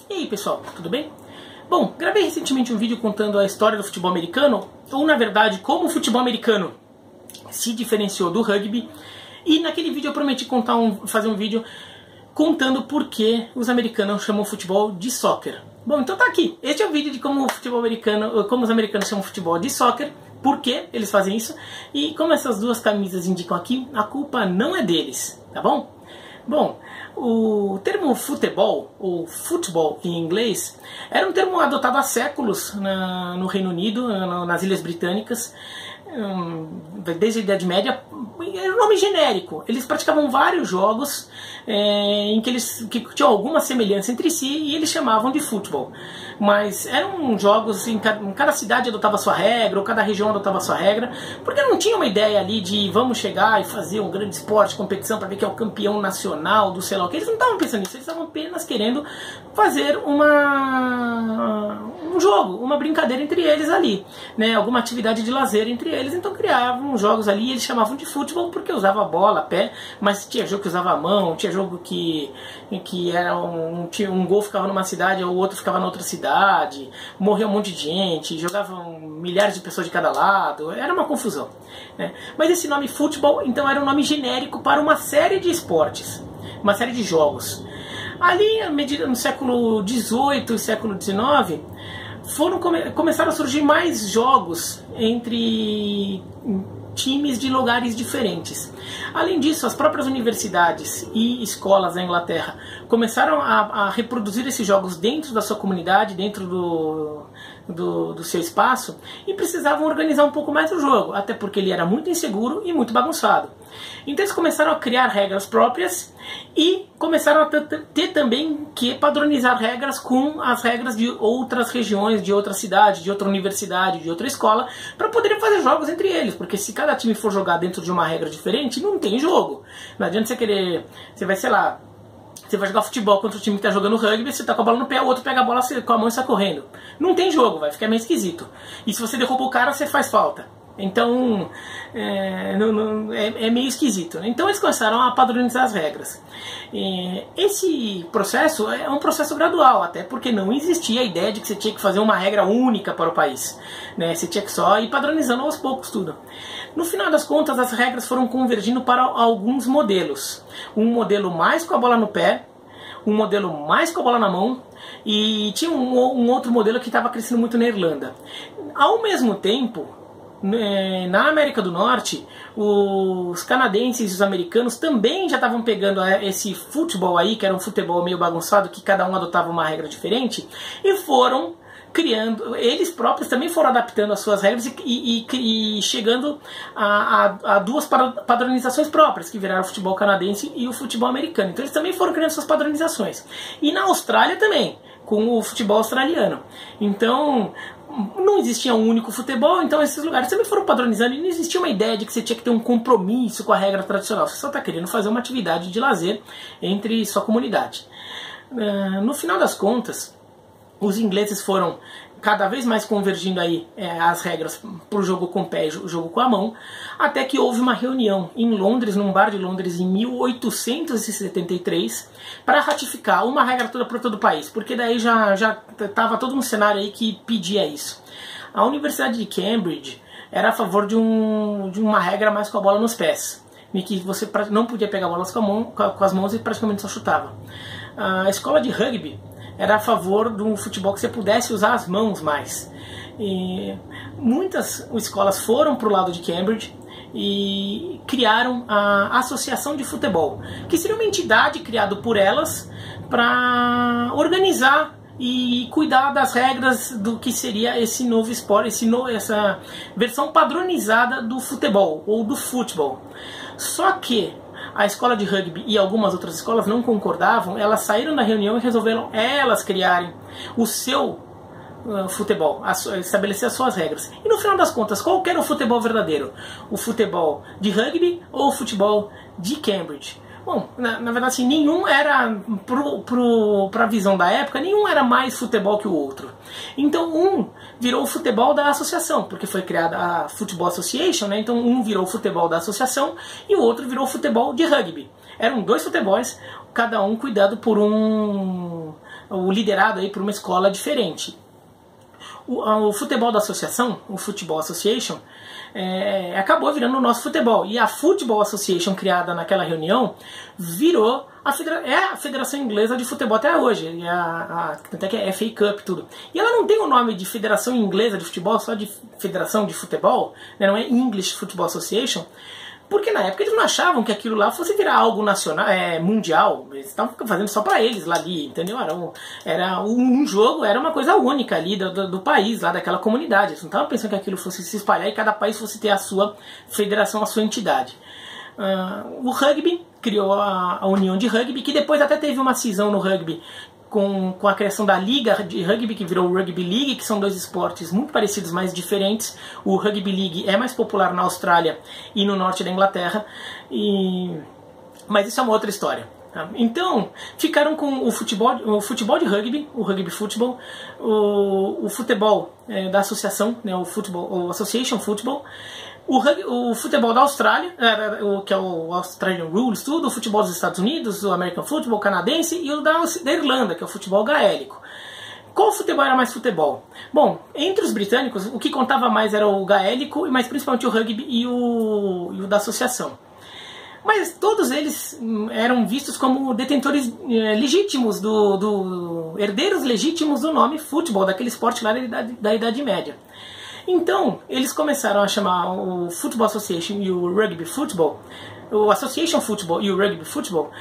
E aí pessoal, tudo bem? Bom, gravei recentemente um vídeo contando a história do futebol americano, ou na verdade como o futebol americano se diferenciou do rugby, e naquele vídeo eu prometi fazer um vídeo contando por que os americanos chamam o futebol de soccer. Bom, então tá aqui. Este é o vídeo de como os americanos chamam o futebol de soccer, por que eles fazem isso, e como essas duas camisas indicam aqui, a culpa não é deles, tá bom? Bom, o termo futebol, ou football em inglês, era um termo adotado há séculos no Reino Unido, nas Ilhas Britânicas, desde a Idade Média. Era um nome genérico. Eles praticavam vários jogos em que tinham alguma semelhança entre si e eles chamavam de futebol. Mas eram jogos assim, cada cidade adotava sua regra, ou cada região adotava sua regra, porque não tinha uma ideia ali de vamos chegar e fazer um grande esporte, competição para ver quem é o campeão nacional do sei lá o que. Eles não estavam pensando nisso, eles estavam apenas querendo fazer um jogo, uma brincadeira entre eles ali, né? Alguma atividade de lazer entre eles, então criavam jogos ali e eles chamavam de futebol porque usava bola, pé, mas tinha jogo que usava a mão, tinha jogo que era um gol ficava numa cidade, o outro ficava na outra cidade, morreu um monte de gente, jogavam milhares de pessoas de cada lado, era uma confusão, né? Mas esse nome futebol, então, era um nome genérico para uma série de esportes, uma série de jogos. Ali, no século XVIII e século XIX, começaram a surgir mais jogos entre times de lugares diferentes. Além disso, as próprias universidades e escolas da Inglaterra começaram a reproduzir esses jogos dentro da sua comunidade, dentro do seu espaço, e precisavam organizar um pouco mais o jogo, até porque ele era muito inseguro e muito bagunçado. Então eles começaram a criar regras próprias e começaram a ter também que padronizar regras com as regras de outras regiões, de outra cidade, de outra universidade, de outra escola, para poderem fazer jogos entre eles, porque se cada time for jogar dentro de uma regra diferente, não tem jogo. Não adianta você vai, sei lá, você vai jogar futebol contra o time que está jogando rugby, você tá com a bola no pé, o outro pega a bola com a mão e sai correndo. Não tem jogo, vai ficar meio esquisito. E se você derruba o cara, você faz falta. Então, é meio esquisito, né? Então eles começaram a padronizar as regras. Esse processo é um processo gradual, até porque não existia a ideia de que você tinha que fazer uma regra única para o país, né? Você tinha que só ir padronizando aos poucos tudo. No final das contas, as regras foram convergindo para alguns modelos. Um modelo mais com a bola no pé, um modelo mais com a bola na mão, e tinha um outro modelo que estava crescendo muito na Irlanda. Ao mesmo tempo, na América do Norte, os canadenses e os americanos também já estavam pegando esse futebol aí, que era um futebol meio bagunçado, que cada um adotava uma regra diferente, e foram criando, eles próprios também foram adaptando as suas regras e chegando a duas padronizações próprias, que viraram o futebol canadense e o futebol americano. Então eles também foram criando suas padronizações. E na Austrália também, com o futebol australiano. Então não existia um único futebol, então esses lugares também foram padronizando e não existia uma ideia de que você tinha que ter um compromisso com a regra tradicional. Você só está querendo fazer uma atividade de lazer entre sua comunidade. No final das contas, os ingleses foram cada vez mais convergindo aí as regras para o jogo com o pé e o jogo com a mão, até que houve uma reunião em Londres, num bar de Londres, em 1873, para ratificar uma regra toda para todo o país, porque daí já estava todo um cenário aí que pedia isso. A Universidade de Cambridge era a favor de uma regra mais com a bola nos pés, em que você não podia pegar bolas com as mãos e praticamente só chutava. A escola de rugby era a favor de um futebol que você pudesse usar as mãos mais. E muitas escolas foram para o lado de Cambridge e criaram a Associação de Futebol, que seria uma entidade criada por elas para organizar e cuidar das regras do que seria esse novo esporte, essa versão padronizada do futebol, ou do futebol. Só que a escola de rugby e algumas outras escolas não concordavam, elas saíram da reunião e resolveram elas criarem o seu futebol, estabelecer as suas regras. E no final das contas, qual que era o futebol verdadeiro? O futebol de rugby ou o futebol de Cambridge? Bom, na verdade, assim, nenhum era, para a visão da época, nenhum era mais futebol que o outro. Então um virou o futebol da associação, porque foi criada a Football Association, né? Então um virou o futebol da associação e o outro virou o futebol de rugby. Eram dois futebols, cada um cuidado por um o liderado aí por uma escola diferente. O futebol da associação, o Football Association, acabou virando o nosso futebol. E a Football Association, criada naquela reunião, virou a Federação Inglesa de Futebol até hoje. Até que é FA Cup tudo. E ela não tem o nome de Federação Inglesa de Futebol, só de Federação de Futebol, né? Não é English Football Association. Porque na época eles não achavam que aquilo lá fosse virar algo nacional, mundial. Eles estavam fazendo só pra eles lá ali, entendeu? Era um jogo, era uma coisa única ali do país, lá daquela comunidade. Eles não estavam pensando que aquilo fosse se espalhar e cada país fosse ter a sua federação, a sua entidade. O rugby criou a União de Rugby, que depois até teve uma cisão no rugby com a criação da Liga de Rugby, que virou o Rugby League, que são dois esportes muito parecidos, mas diferentes. O Rugby League é mais popular na Austrália e no norte da Inglaterra, mas isso é uma outra história. Então, ficaram com o futebol de rugby, o rugby futebol, o futebol da associação, né, o Association Football, o futebol da Austrália, que é o Australian Rules, tudo, o futebol dos Estados Unidos, o American Football canadense e o da Irlanda, que é o futebol gaélico. Qual futebol era mais futebol? Bom, entre os britânicos, o que contava mais era o gaélico, mas principalmente o rugby e o da associação. Mas todos eles eram vistos como detentores legítimos, herdeiros legítimos do nome futebol, daquele esporte lá da Idade Média. Então, eles começaram a chamar o Football Association e o Rugby Football, o Association Football e o Rugby Football,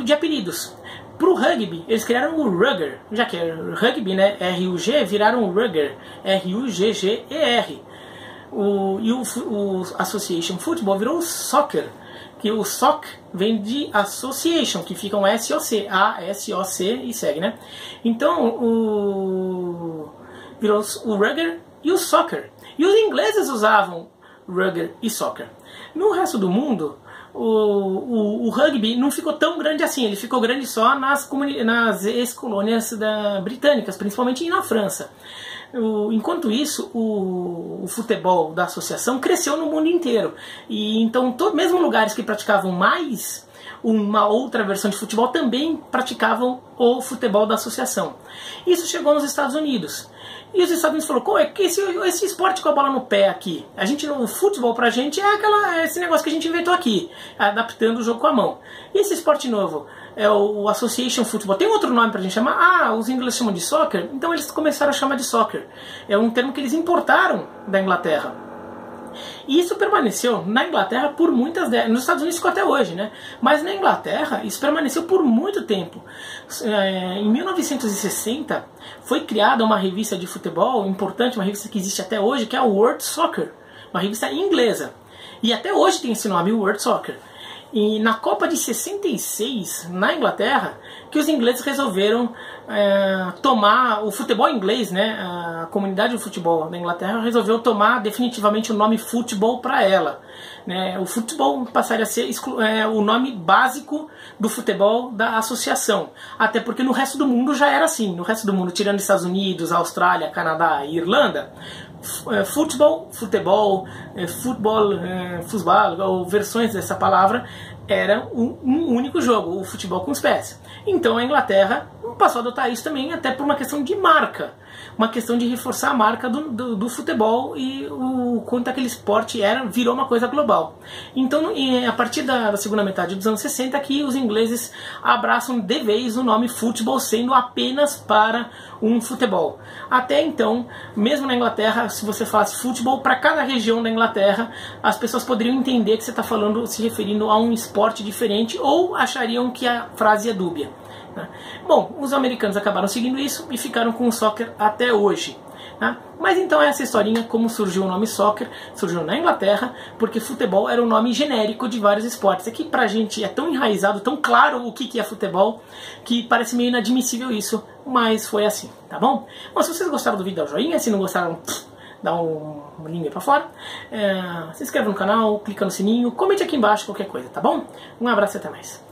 de apelidos. Para o rugby, eles criaram o Rugger, já que é rugby, né, R-U-G, viraram o Rugger, R-U-G-G-E-R. E o Association Football virou o Soccer, que o SOC vem de Association, que fica um S-O-C, A-S-O-C e segue, né? Então, virou o Rugger e o Soccer. E os ingleses usavam Rugger e Soccer. No resto do mundo, o rugby não ficou tão grande assim. Ele ficou grande só nas ex-colônias britânicas, principalmente na França. Enquanto isso, o futebol da associação cresceu no mundo inteiro. E então, mesmo lugares que praticavam mais uma outra versão de futebol também praticavam o futebol da associação. Isso chegou nos Estados Unidos. E os Estados Unidos falaram, é que esse esporte com a bola no pé aqui, o futebol pra gente é esse negócio que a gente inventou aqui, adaptando o jogo com a mão. E esse esporte novo é o Association Football. Tem outro nome pra gente chamar? Os ingleses chamam de soccer, então eles começaram a chamar de soccer. É um termo que eles importaram da Inglaterra. E isso permaneceu na Inglaterra por muitas décadas. Nos Estados Unidos ficou até hoje, né? Mas na Inglaterra isso permaneceu por muito tempo. Em 1960 foi criada uma revista de futebol importante, uma revista que existe até hoje, que é a World Soccer, uma revista inglesa. E até hoje tem esse nome, World Soccer. E na Copa de 66, na Inglaterra, que os ingleses resolveram tomar o futebol inglês, né? A comunidade do futebol da Inglaterra resolveu tomar definitivamente o nome futebol para ela. Né? O futebol passaria a ser o nome básico do futebol da associação. Até porque no resto do mundo já era assim. No resto do mundo, tirando Estados Unidos, Austrália, Canadá e Irlanda, futebol, ou versões dessa palavra, era um único jogo, o futebol com os pés. Então a Inglaterra passou a adotar isso também, até por uma questão de marca, uma questão de reforçar a marca do futebol e o quanto aquele esporte virou uma coisa global. Então, a partir da segunda metade dos anos 60, que os ingleses abraçam de vez o nome futebol, sendo apenas para um futebol. Até então, mesmo na Inglaterra, se você falasse futebol, para cada região da Inglaterra, as pessoas poderiam entender que você está se referindo a um esporte diferente ou achariam que a frase é dúbia. Bom, os americanos acabaram seguindo isso e ficaram com o soccer até hoje. Mas então essa historinha, como surgiu o nome soccer, surgiu na Inglaterra, porque futebol era um nome genérico de vários esportes. Aqui pra gente é tão enraizado, tão claro o que é futebol, que parece meio inadmissível isso, mas foi assim, tá bom? Bom, se vocês gostaram do vídeo, dá um joinha, se não gostaram, dá um linha pra fora. Se inscreva no canal, clica no sininho, comente aqui embaixo qualquer coisa, tá bom? Um abraço e até mais.